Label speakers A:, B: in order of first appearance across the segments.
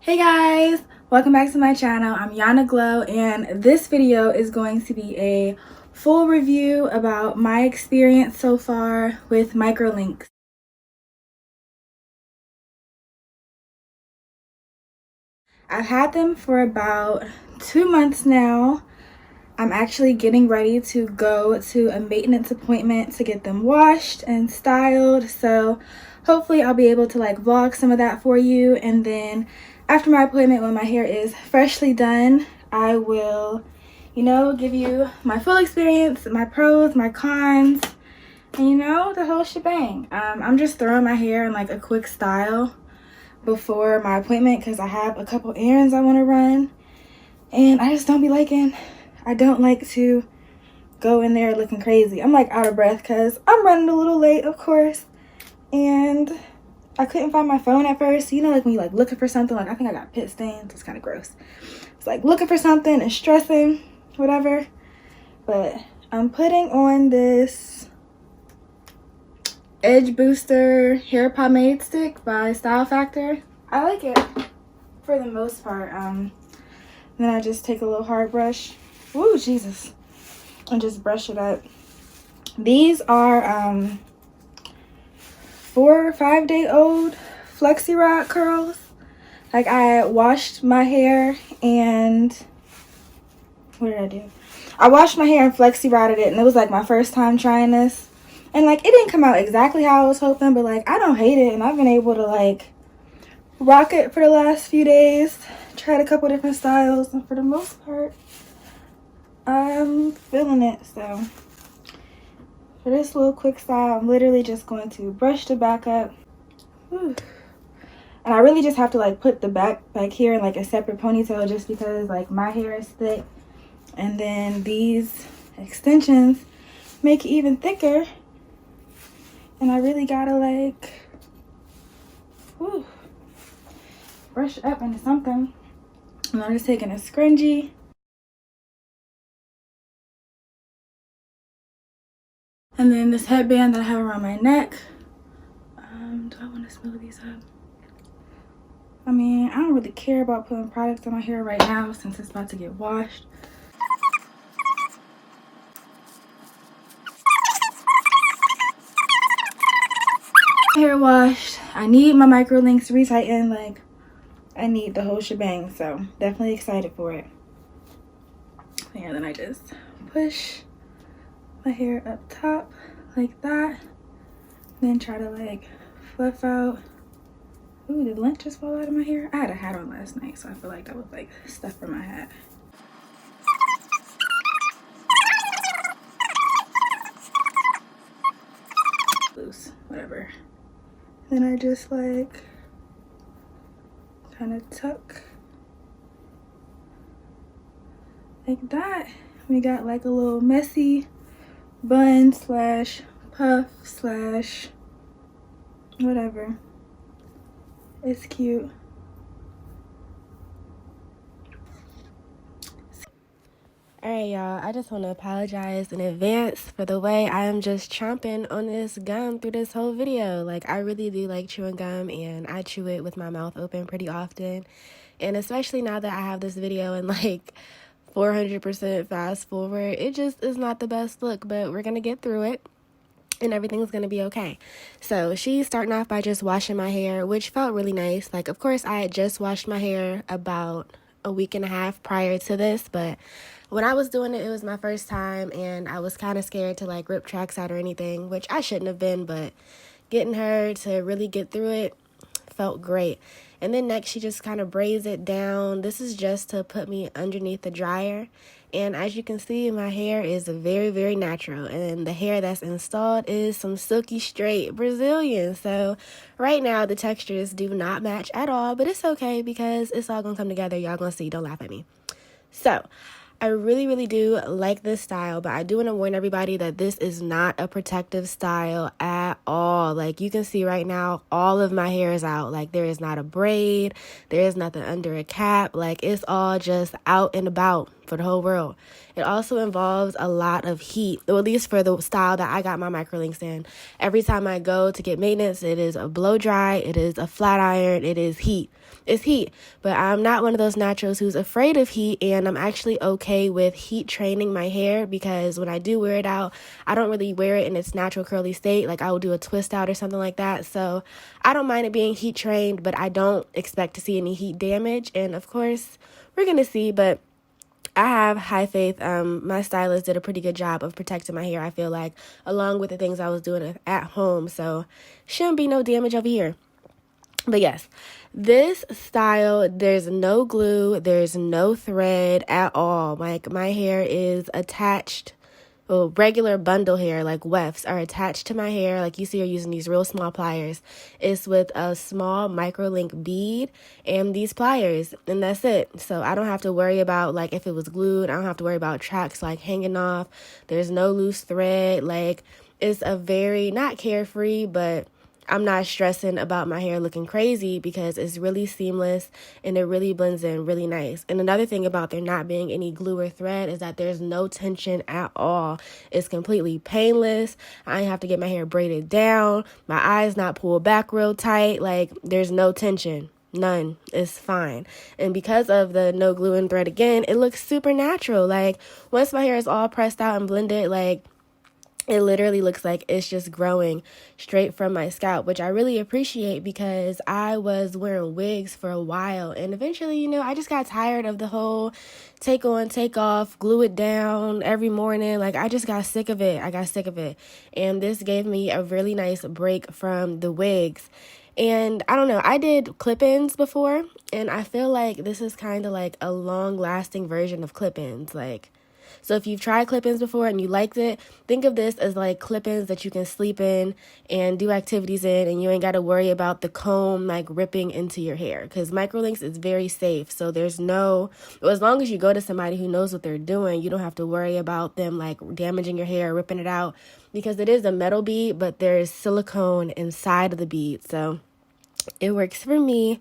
A: Hey guys, welcome back to my channel. I'm Yana Glow, and this video is going to be a full review about my experience so far with Microlinks. I've had them for about 2 months now. I'm actually getting ready to go to a maintenance appointment to get them washed and styled, so hopefully I'll be able to vlog some of that for you, and then after my appointment, when my hair is freshly done, I will, give you my full experience, my pros, my cons, and the whole shebang. I'm just throwing my hair in a quick style before my appointment because I have a couple errands I want to run, and I just don't like to go in there looking crazy. I'm out of breath because I'm running a little late, of course, and I couldn't find my phone at first. When you looking for something, I think I got pit stains. It's kind of gross. It's looking for something and stressing, whatever. But I'm putting on this Edge Booster hair pomade stick by Style Factor. I like it for the most part. Then I just take a little hard brush. Woo, Jesus. And just brush it up. These are 4 or 5 day old flexi rod curls. I washed my hair and what did I do? I washed my hair and flexi rodded it, and it was my first time trying this, and it didn't come out exactly how I was hoping, but I don't hate it, and I've been able to rock it for the last few days. Tried a couple different styles, and for the most part I'm feeling it. So for this little quick style, I'm literally just going to brush the back up. Whew. And I really just have to put the back here in a separate ponytail, just because my hair is thick, and then these extensions make it even thicker, and I really gotta whew, brush up into something. And I'm just taking a scrunchie. And then this headband that I have around my neck. Do I want to smooth these up? I mean, I don't really care about putting products on my hair right now since it's about to get washed. Hair washed. I need my microlinks retightened. I need the whole shebang, so definitely excited for it. And then I just push my hair up top like that, then try to fluff out. Ooh, did lint just fall out of my hair? I had a hat on last night, so I feel like that was stuff from my hat. Loose, whatever. Then I just kind of tuck like that. We got a little messy bun slash puff slash whatever. It's cute. Alright, y'all, I just want to apologize in advance for the way I am just chomping on this gum through this whole video. I really do like chewing gum, and I chew it with my mouth open pretty often. And especially now that I have this video in 400% fast forward, it just is not the best look, but we're going to get through it. And everything's gonna be okay. So she's starting off by just washing my hair, which felt really nice. Of course, I had just washed my hair about a week and a half prior to this, but when I was doing it, it was my first time, and I was kind of scared to rip tracks out or anything, which I shouldn't have been, but getting her to really get through it felt great. And then next, she just kind of braids it down. This is just to put me underneath the dryer. And as you can see, my hair is very, very natural. And the hair that's installed is some silky straight Brazilian. So right now, the textures do not match at all. But it's okay because it's all going to come together. Y'all going to see. Don't laugh at me. So I really, really do like this style, but I do want to warn everybody that this is not a protective style at all. You can see right now, all of my hair is out. There is not a braid. There is nothing under a cap. It's all just out and about for the whole world. It also involves a lot of heat, or at least for the style that I got my microlinks in. Every time I go to get maintenance, it is a blow dry, it is a flat iron, it is heat. it's heat. But I'm not one of those naturals who's afraid of heat, and I'm actually okay with heat training my hair, because when I do wear it out, I don't really wear it in its natural curly state. Like, I will do a twist out or something like that. So I don't mind it being heat trained, but I don't expect to see any heat damage. And of course, we're going to see, but I have high faith. My stylist did a pretty good job of protecting my hair, I feel like, along with the things I was doing at home. So shouldn't be no damage over here. But yes, this style, there's no glue, there's no thread at all. Like, my hair is attached. Well, regular bundle hair, like wefts, are attached to my hair. Like you see her using these real small pliers. It's with a small microlink bead and these pliers, and that's it. So I don't have to worry about, like, if it was glued. I don't have to worry about tracks, like, hanging off. There's no loose thread. Like, it's a very, not carefree, but I'm not stressing about my hair looking crazy, because it's really seamless and it really blends in really nice. And another thing about there not being any glue or thread is that there's no tension at all. It's completely painless. I ain't have to get my hair braided down. My eyes not pulled back real tight. Like, there's no tension. None. It's fine. And because of the no glue and thread, again, it looks super natural. Like, once my hair is all pressed out and blended, like, it literally looks like it's just growing straight from my scalp, which I really appreciate, because I was wearing wigs for a while. And eventually, I just got tired of the whole take on, take off, glue it down every morning. Like, I just got sick of it. And this gave me a really nice break from the wigs. And I don't know, I did clip-ins before, and I feel like this is kind of like a long-lasting version of clip-ins. Like, so if you've tried clip-ins before and you liked it, think of this as like clip-ins that you can sleep in and do activities in, and you ain't got to worry about the comb like ripping into your hair, because Microlinks is very safe. So there's no, well, as long as you go to somebody who knows what they're doing, you don't have to worry about them like damaging your hair, ripping it out, because it is a metal bead, but there's silicone inside of the bead. So it works for me.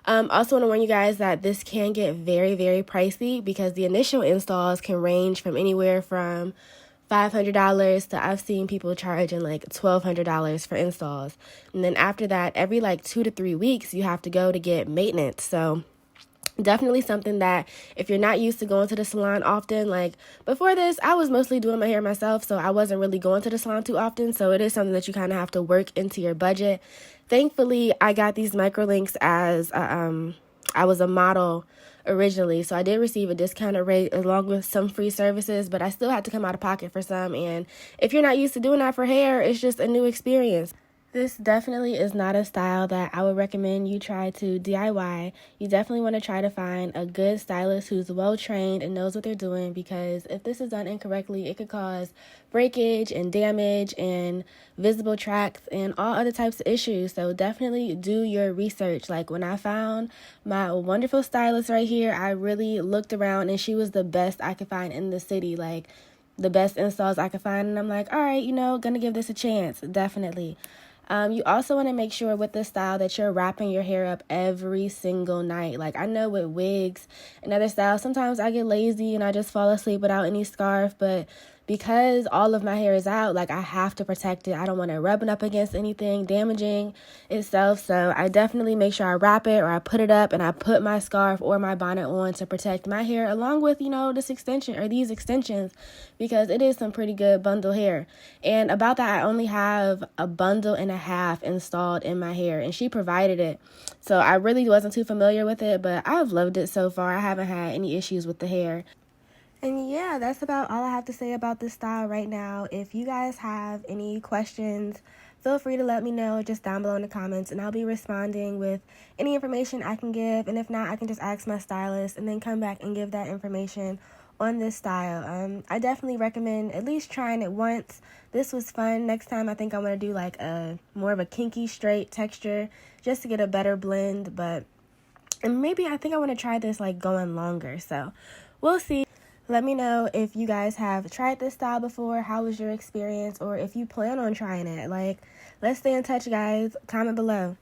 A: Also want to warn you guys that this can get very, very pricey, because the initial installs can range from anywhere from $500 to I've seen people charging like $1,200 for installs. And then after that, every like 2 to 3 weeks, you have to go to get maintenance. So definitely something that if you're not used to going to the salon often, like before this, I was mostly doing my hair myself, so I wasn't really going to the salon too often. So it is something that you kind of have to work into your budget. Thankfully, I got these Microlinks as I was a model originally, so I did receive a discounted rate along with some free services, but I still had to come out of pocket for some. And if you're not used to doing that for hair, it's just a new experience. This definitely is not a style that I would recommend you try to DIY. You definitely want to try to find a good stylist who's well-trained and knows what they're doing, because if this is done incorrectly, it could cause breakage and damage and visible tracks and all other types of issues. So definitely do your research. Like, when I found my wonderful stylist right here, I really looked around, and she was the best I could find in the city, like the best installs I could find. And I'm like, all right, gonna give this a chance, definitely. You also want to make sure with this style that you're wrapping your hair up every single night. Like, I know with wigs and other styles, sometimes I get lazy and I just fall asleep without any scarf, but because all of my hair is out, like, I have to protect it. I don't want it rubbing up against anything, damaging itself. So I definitely make sure I wrap it, or I put it up and I put my scarf or my bonnet on to protect my hair, along with, this extension or these extensions, because it is some pretty good bundle hair. And about that, I only have a bundle and a half installed in my hair, and she provided it. So I really wasn't too familiar with it, but I've loved it so far. I haven't had any issues with the hair. And yeah, that's about all I have to say about this style right now. If you guys have any questions, feel free to let me know just down below in the comments, and I'll be responding with any information I can give. And if not, I can just ask my stylist and then come back and give that information on this style. I definitely recommend at least trying it once. This was fun. Next time, I think I want to do like a more of a kinky straight texture just to get a better blend. And maybe I think I want to try this like going longer. So we'll see. Let me know if you guys have tried this style before. How was your experience? Or if you plan on trying it. Like, let's stay in touch, guys. Comment below.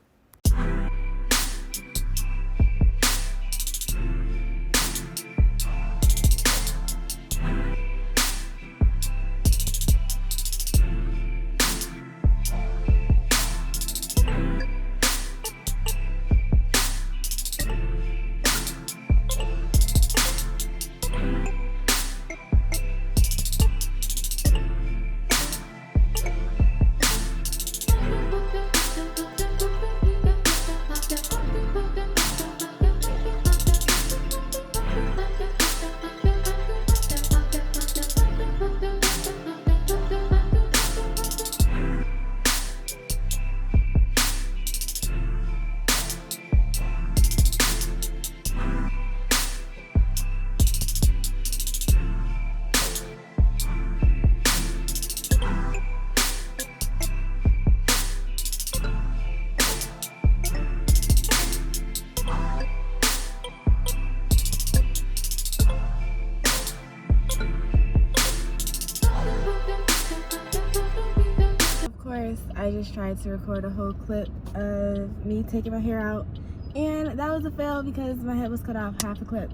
A: I just tried to record a whole clip of me taking my hair out, and that was a fail because my head was cut off half a clip.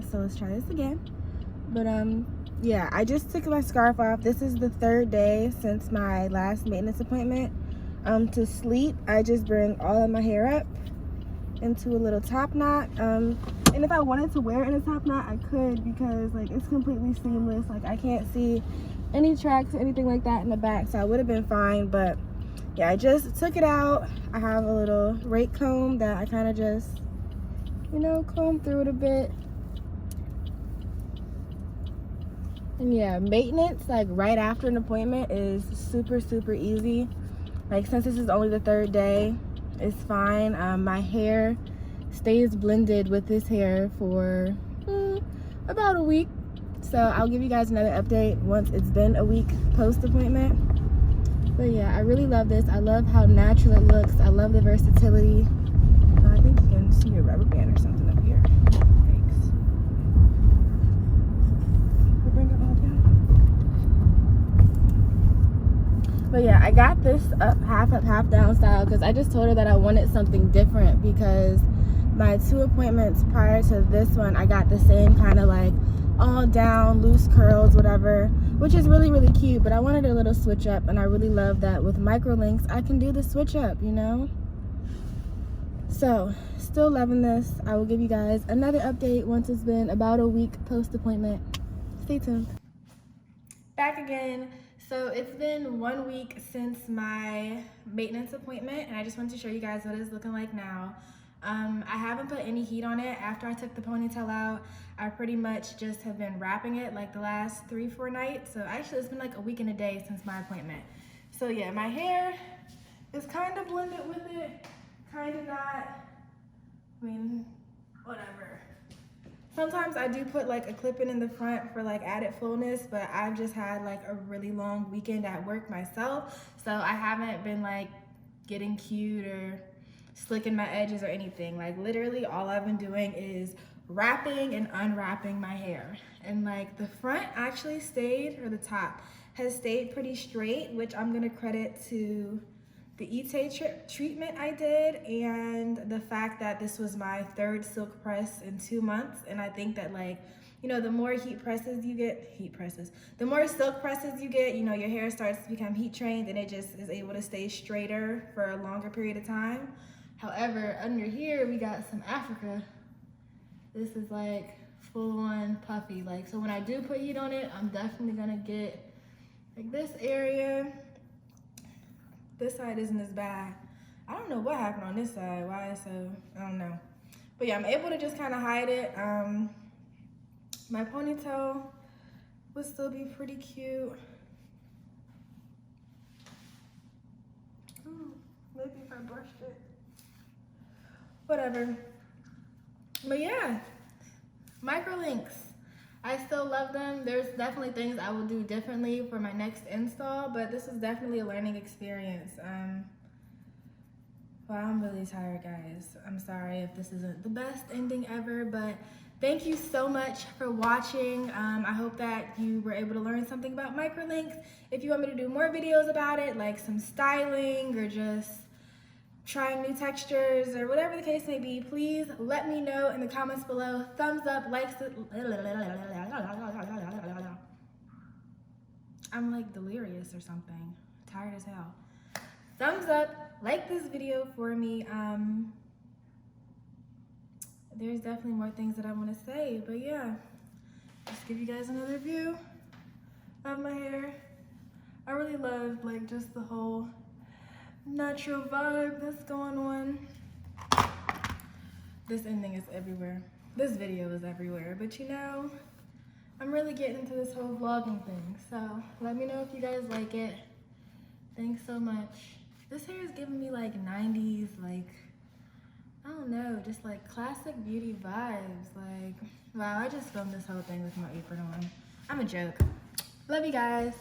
A: So let's try this again. But yeah, I just took my scarf off. This is the 3rd day since my last maintenance appointment. To sleep, I just bring all of my hair up into a little top knot. And if I wanted to wear it in a top knot, I could, because like it's completely seamless. Like I can't see any tracks or anything like that in the back, so I would have been fine. But yeah, I just took it out. I have a little rake comb that I kind of just, you know, comb through it a bit. And yeah, maintenance like right after an appointment is super easy. Like since this is only the 3rd day, it's fine. My hair stays blended with this hair for about a week. So I'll give you guys another update once it's been a week post appointment. But yeah, I really love this. I love how natural it looks. I love the versatility. I think you can see a rubber band or something up here. Thanks. Bring it all down. But yeah, I got this up, half down style because I just told her that I wanted something different, because my 2 appointments prior to this one, I got the same kind of like all down, loose curls, whatever, which is really cute, but I wanted a little switch up, and I really love that with Microlinks, I can do the switch up, you know? So, still loving this. I will give you guys another update once it's been about a week post-appointment. Stay tuned. Back again. So it's been 1 week since my maintenance appointment, and I just wanted to show you guys what it's looking like now. I haven't put any heat on it. After I took the ponytail out, I pretty much just have been wrapping it like the last 3-4 nights. So actually it's been like a week and a day since my appointment. So yeah, my hair is kind of blended with it, kind of not. I mean, whatever. Sometimes I do put like a clip-in in the front for like added fullness, but I've just had like a really long weekend at work myself, so I haven't been like getting cute or slicking my edges or anything. Like literally all I've been doing is wrapping and unwrapping my hair. And like the front actually stayed, or the top has stayed pretty straight, which I'm gonna credit to the Ite treatment I did, and the fact that this was my 3rd silk press in 2 months. And I think that, like, you know, the more the more silk presses you get, you know, your hair starts to become heat trained, and it just is able to stay straighter for a longer period of time. However, under here we got some Africa. This is like full on puffy. Like, so when I do put heat on it, I'm definitely gonna get like this area. This side isn't as bad. I don't know what happened on this side, why it's so, I don't know. But yeah, I'm able to just kind of hide it. My ponytail would still be pretty cute. Maybe if I brushed it. Whatever. But yeah, Microlinks. I still love them. There's definitely things I will do differently for my next install, but this is definitely a learning experience. Well, I'm really tired, guys. I'm sorry if this isn't the best ending ever, but thank you so much for watching. I hope that you were able to learn something about Microlinks. If you want me to do more videos about it, like some styling or just trying new textures or whatever the case may be, please let me know in the comments below. Thumbs up, likes. I'm like delirious or something. Tired as hell. Thumbs up, like this video for me. There's definitely more things that I want to say, but yeah, just give you guys another view of my hair. I really love like just the whole natural vibe that's going on. This ending is everywhere. This video is everywhere, but you know, I'm really getting into this whole vlogging thing, so let me know if you guys like it. Thanks so much. This hair is giving me like 90s, like, I don't know, just like classic beauty vibes. Like, wow, I just filmed this whole thing with my apron on. I'm a joke. Love you guys.